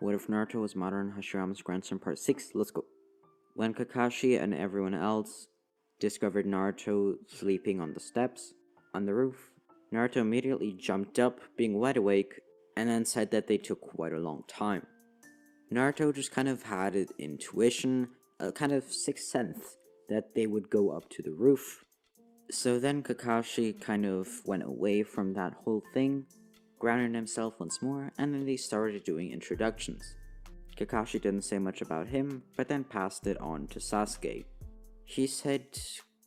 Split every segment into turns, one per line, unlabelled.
What if Naruto was Madara and Hashirama's grandson? Part 6. Let's go. When Kakashi and everyone else discovered Naruto sleeping on the steps on the roof, Naruto immediately jumped up, being wide awake, and then said that they took quite a long time. Naruto just kind of had an intuition, a kind of sixth sense, that they would go up to the roof. So then Kakashi kind of went away from that whole thing, grounded himself once more, and then they started doing introductions. Kakashi didn't say much about him, but then passed it on to Sasuke. He said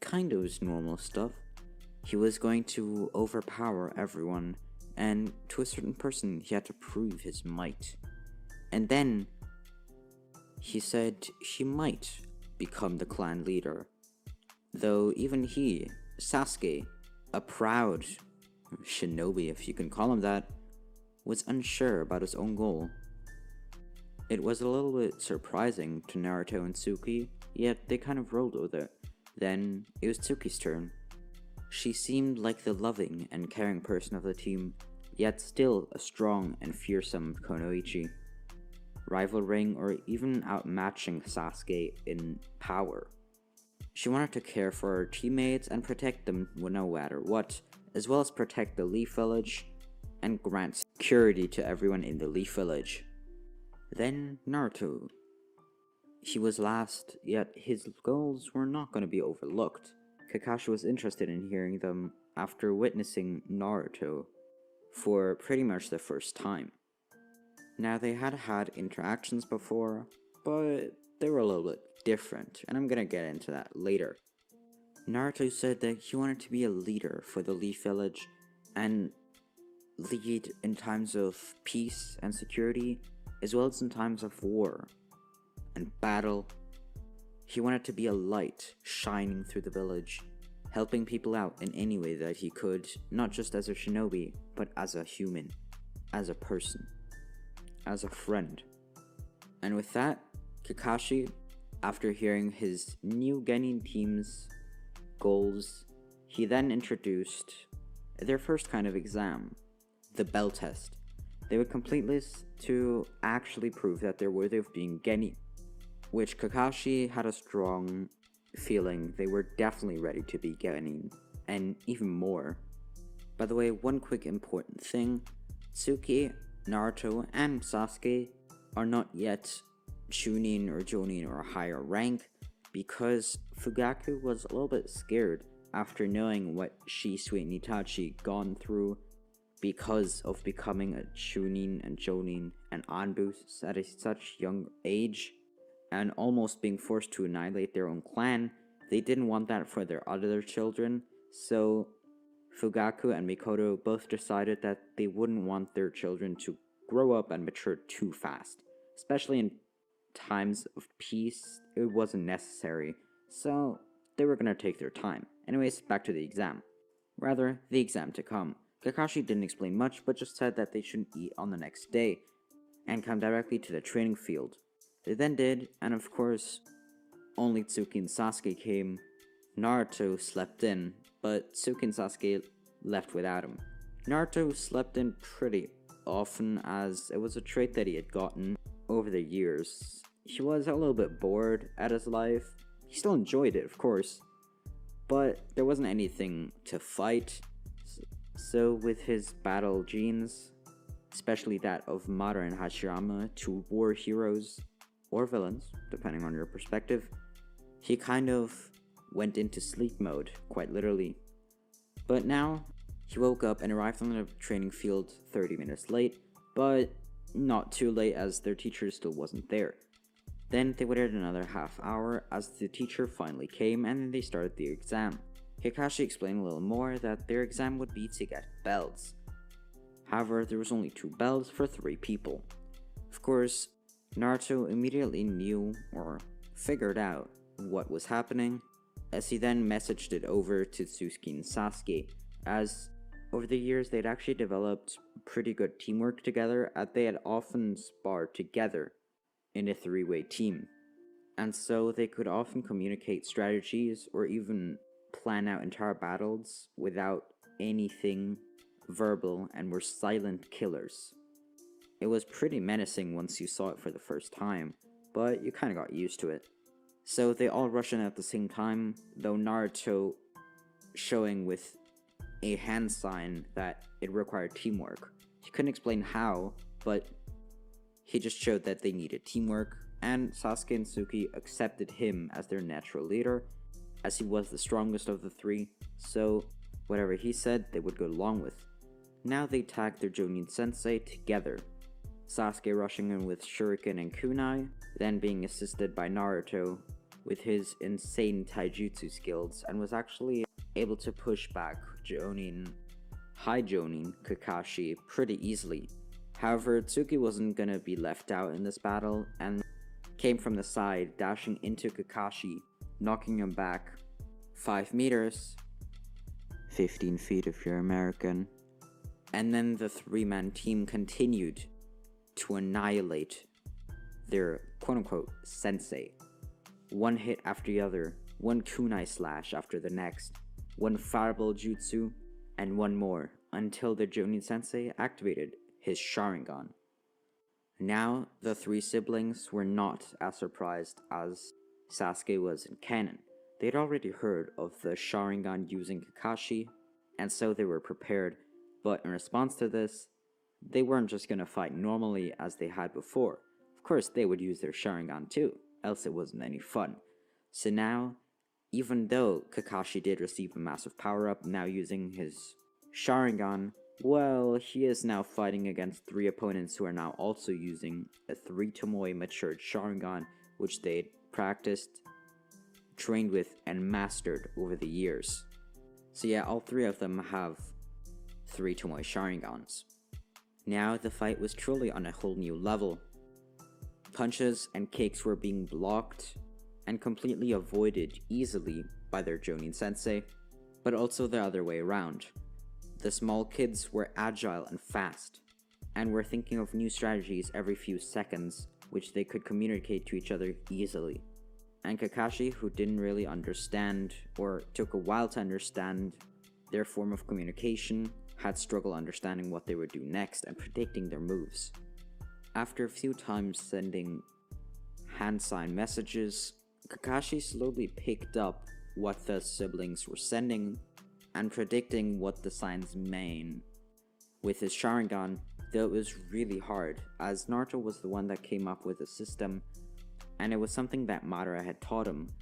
kind of normal stuff. He was going to overpower everyone, and to a certain person he had to prove his might. And then he said he might become the clan leader. Though even he, Sasuke, a proud shinobi if you can call him that, was unsure about his own goal. It was a little bit surprising to Naruto and Tsuki, yet they kind of rolled with it. Then it was Tsuki's turn. She seemed like the loving and caring person of the team, yet still a strong and fearsome Kunoichi, rivaling or even outmatching Sasuke in power. She wanted to care for her teammates and protect them no matter what, as well as protect the Leaf Village and grant security to everyone in the Leaf Village. Then Naruto. He was last, yet his goals were not going to be overlooked. Kakashi was interested in hearing them after witnessing Naruto for pretty much the first time. Now they had had interactions before, but they were a little bit different, and I'm gonna get into that later. Naruto said that he wanted to be a leader for the Leaf Village and lead in times of peace and security, as well as in times of war and battle. He wanted to be a light shining through the village, helping people out in any way that he could, not just as a shinobi, but as a human, as a person, as a friend. And with that, Kakashi, after hearing his new Genin team's goals, he then introduced their first kind of exam, the bell test. They would complete this to actually prove that they're worthy of being Genin, which Kakashi had a strong feeling they were definitely ready to be Genin, and even more. By the way, one quick important thing, Tsuki, Naruto, and Sasuke are not yet Chunin or Jonin or a higher rank because Fugaku was a little bit scared after knowing what Shisui and Itachi gone through because of becoming a Chunin and Jonin and Anbu at such young age and almost being forced to annihilate their own clan. They didn't want that for their other children, so Fugaku and Mikoto both decided that they wouldn't want their children to grow up and mature too fast, especially in times of peace. It wasn't necessary, so they were gonna take their time. Anyways, back to the exam. Rather, the exam to come. Kakashi didn't explain much, but just said that they shouldn't eat on the next day, and come directly to the training field. They then did, and of course, only Tsuki and Sasuke came. Naruto slept in, but Tsuki and Sasuke left without him. Naruto slept in pretty often, as it was a trait that he had gotten over the years. He was a little bit bored at his life. He still enjoyed it, of course, but there wasn't anything to fight. So with his battle genes, especially that of Madara and Hashirama, two war heroes, or villains, depending on your perspective, he kind of went into sleep mode, quite literally. But now, he woke up and arrived on the training field 30 minutes late, but not too late as their teacher still wasn't there. Then they waited another half hour as the teacher finally came, and then they started the exam. Kakashi explained a little more that their exam would be to get belts. However, there was only 2 belts for 3 people. Of course, Naruto immediately knew or figured out what was happening, as he then messaged it over to Tsuki and Sasuke, as over the years they'd actually developed pretty good teamwork together, as they had often sparred together in a 3-way team, and so they could often communicate strategies or even plan out entire battles without anything verbal and were silent killers. It was pretty menacing once you saw it for the first time, but you kinda got used to it. So they all rush in at the same time, though Naruto showing with a hand sign that it required teamwork. He couldn't explain how, but he just showed that they needed teamwork, and Sasuke and Suki accepted him as their natural leader, as he was the strongest of the three, so whatever he said, they would go along with. Now they tagged their Jonin sensei together, Sasuke rushing in with shuriken and kunai, then being assisted by Naruto with his insane taijutsu skills, and was actually able to push back High Jonin Kakashi pretty easily. However, Tsuki wasn't gonna be left out in this battle, and came from the side, dashing into Kakashi, knocking him back 5 meters, 15 feet if you're American. And then the three-man team continued to annihilate their quote-unquote sensei. One hit after the other, one kunai slash after the next, one fireball jutsu, and one more, until the Jonin sensei activated his sharingan. Now, the three siblings were not as surprised as Sasuke was in canon. They'd already heard of the sharingan using Kakashi, and so they were prepared, but in response to this, they weren't just gonna fight normally as they had before. Of course, they would use their sharingan too, else it wasn't any fun. So now, even though Kakashi did receive a massive power-up now using his sharingan, well, he is now fighting against 3 opponents who are now also using a 3 Tomoe matured sharingan, which they'd practiced, trained with, and mastered over the years. So yeah, all 3 of them have 3 Tomoe sharingans. Now the fight was truly on a whole new level. Punches and kicks were being blocked and completely avoided easily by their Jonin sensei, but also the other way around. The small kids were agile and fast, and were thinking of new strategies every few seconds, which they could communicate to each other easily. And Kakashi, who didn't really understand, or took a while to understand, their form of communication, had struggle understanding what they would do next and predicting their moves. After a few times sending hand sign messages, Kakashi slowly picked up what the siblings were sending and predicting what the signs mean with his sharingan, though it was really hard, as Naruto was the one that came up with the system, and it was something that Madara had taught him,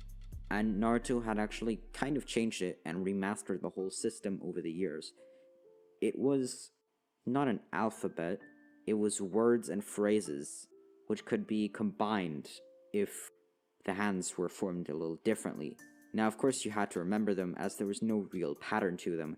and Naruto had actually kind of changed it and remastered the whole system over the years. It was not an alphabet, it was words and phrases, which could be combined if the hands were formed a little differently. Now, of course, you had to remember them as there was no real pattern to them.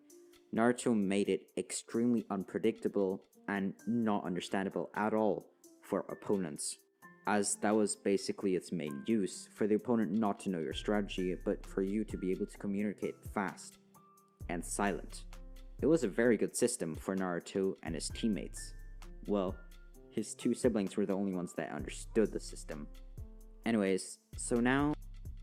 Naruto made it extremely unpredictable and not understandable at all for opponents, as that was basically its main use, for the opponent not to know your strategy, but for you to be able to communicate fast and silent. It was a very good system for Naruto and his teammates. Well, his 2 siblings were the only ones that understood the system. Anyways, so now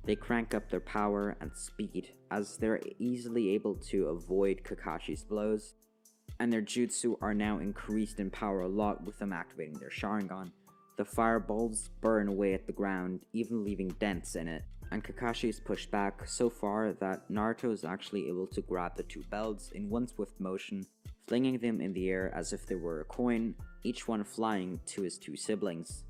they crank up their power and speed, as they're easily able to avoid Kakashi's blows, and their jutsu are now increased in power a lot with them activating their sharingan. The fireballs burn away at the ground, even leaving dents in it, and Kakashi is pushed back so far that Naruto is actually able to grab the 2 belts in one swift motion, flinging them in the air as if they were a coin, each one flying to his 2 siblings.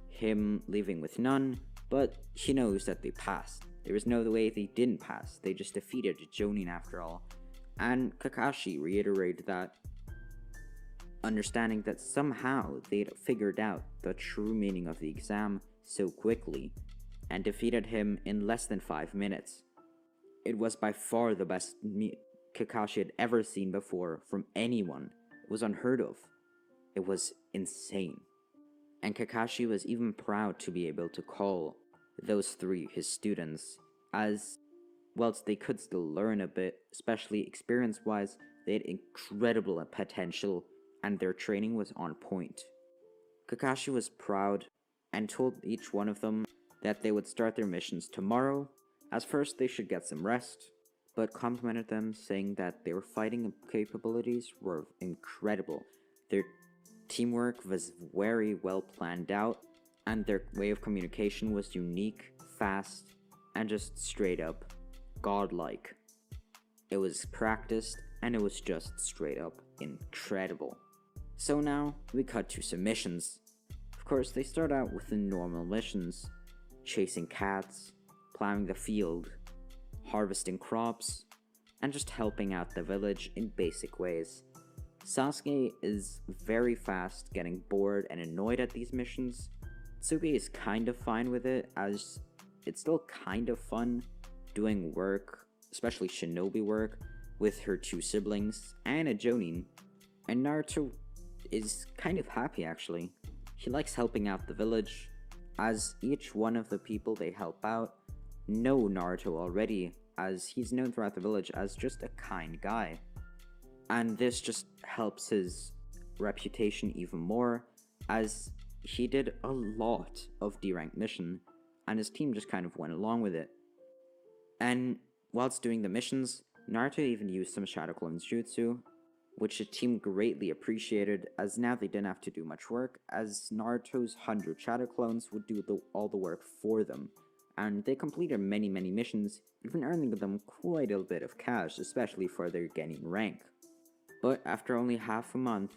Him leaving with none, but he knows that they passed. There was no way they didn't pass, they just defeated Jonin after all. And Kakashi reiterated that, understanding that somehow they'd figured out the true meaning of the exam so quickly, and defeated him in less than 5 minutes. It was by far the best Kakashi had ever seen before from anyone. It was unheard of. It was insane. And Kakashi was even proud to be able to call those 3 his students, as whilst they could still learn a bit, especially experience-wise, they had incredible potential and their training was on point. Kakashi was proud and told each one of them that they would start their missions tomorrow, as first they should get some rest, but complimented them saying that their fighting capabilities were incredible. Their Teamwork was very well planned out, and their way of communication was unique, fast, and just straight up godlike. It was practiced, and it was just straight up incredible. So now we cut to some missions. Of course, they start out with the normal missions: chasing cats, plowing the field, harvesting crops, and just helping out the village in basic ways. Sasuke is very fast getting bored and annoyed at these missions. Tsuki is kind of fine with it, as it's still kind of fun doing work, especially shinobi work, with her two siblings and a Jonin. And Naruto is kind of happy actually. He likes helping out the village, as each one of the people they help out know Naruto already, as he's known throughout the village as just a kind guy. And this just helps his reputation even more, as he did a lot of D-rank mission, and his team just kind of went along with it. And whilst doing the missions, Naruto even used some Shadow Clone's jutsu, which the team greatly appreciated, as now they didn't have to do much work, as Naruto's 100 Shadow Clones would do all the work for them. And they completed many missions, even earning them quite a bit of cash, especially for their Genin rank. But after only half a month,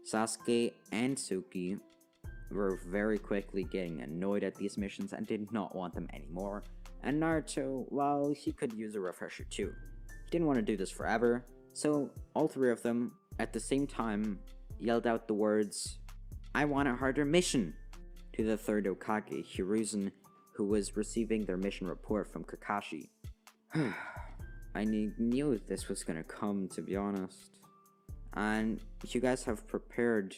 Sasuke and Tsuki were very quickly getting annoyed at these missions and did not want them anymore. And Naruto, well, he could use a refresher too. He didn't want to do this forever, so all three of them, at the same time, yelled out the words, "I want a harder mission," to the third Hokage, Hiruzen, who was receiving their mission report from Kakashi. I knew this was gonna come, to be honest. And you guys have prepared,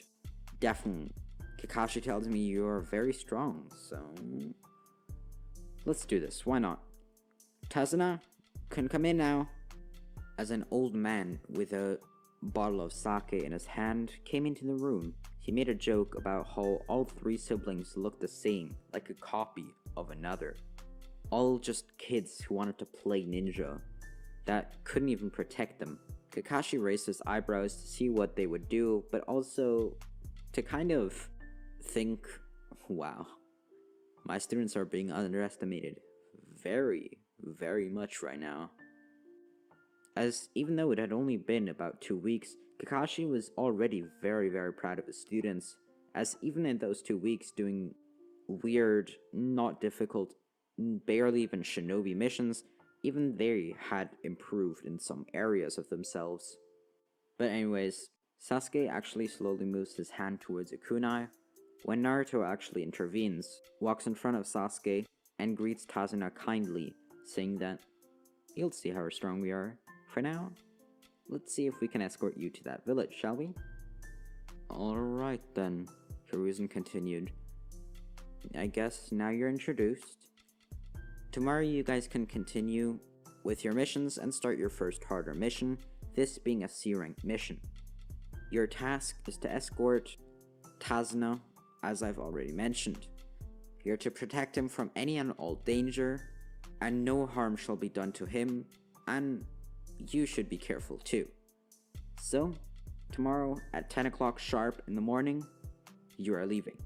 definitely. Kakashi tells me you're very strong, so let's do this, why not? Tazuna, can come in now. As an old man with a bottle of sake in his hand came into the room, he made a joke about how all three siblings looked the same, like a copy of another. All just kids who wanted to play ninja, that couldn't even protect them. Kakashi raised his eyebrows to see what they would do, but also to kind of think, wow, my students are being underestimated very much right now. As even though it had only been about 2 weeks, Kakashi was already very proud of his students, as even in those 2 weeks doing weird, not difficult, barely even shinobi missions, even they had improved in some areas of themselves. But anyways, Sasuke actually slowly moves his hand towards a kunai, when Naruto actually intervenes, walks in front of Sasuke, and greets Tazuna kindly, saying that, "You'll see how strong we are. For now, let's see if we can escort you to that village, shall we?" "Alright then," Hiruzen continued. "I guess now you're introduced. Tomorrow you guys can continue with your missions and start your first harder mission, this being a C-rank mission. Your task is to escort Tazuna, as I've already mentioned. You're to protect him from any and all danger, and no harm shall be done to him, and you should be careful too. So, tomorrow at 10 o'clock sharp in the morning, you are leaving.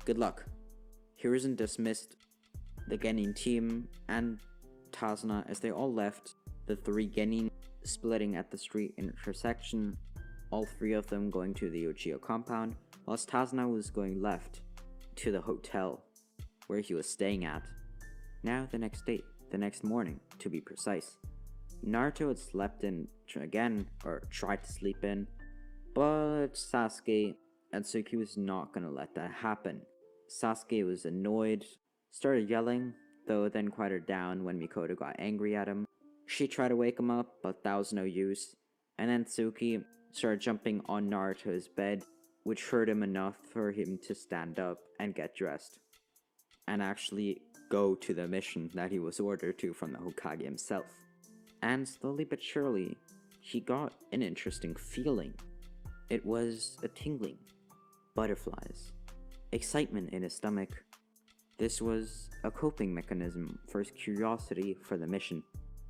Good luck." Hiruzen dismissed the Genin team and Tazuna as they all left, the three Genin splitting at the street intersection, all three of them going to the Uchiha compound, whilst Tazuna was going left to the hotel where he was staying at. Now the next morning to be precise. Naruto had slept in again, or tried to sleep in, but Sasuke and Tsuki was not gonna let that happen. Sasuke was annoyed, started yelling, though then quieted down when Mikoto got angry at him. She tried to wake him up, but that was no use, and then Tsuki started jumping on Naruto's bed, which hurt him enough for him to stand up and get dressed, and actually go to the mission that he was ordered to from the Hokage himself. And slowly but surely, he got an interesting feeling. It was a tingling, butterflies, excitement in his stomach. This was a coping mechanism for his curiosity for the mission.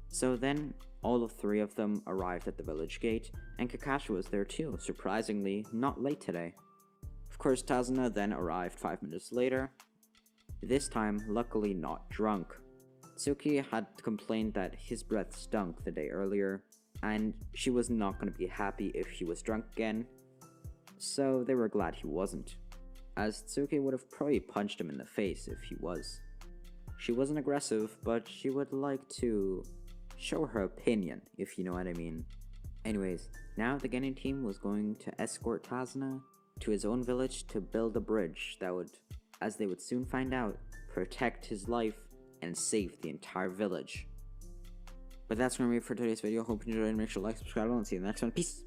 So then, all of three of them arrived at the village gate, and Kakashi was there too, surprisingly not late today. Of course, Tazuna then arrived 5 minutes later, this time luckily not drunk. Tsuki had complained that his breath stunk the day earlier, and she was not going to be happy if he was drunk again, so they were glad he wasn't, as Tsuki would have probably punched him in the face if he was. She wasn't aggressive, but she would like to show her opinion, if you know what I mean. Anyways, now the Genin team was going to escort Tazuna to his own village to build a bridge that would, as they would soon find out, protect his life and save the entire village. But that's going to be it for today's video. Hope you enjoyed, and make sure to like, subscribe, and see you in the next one. Peace!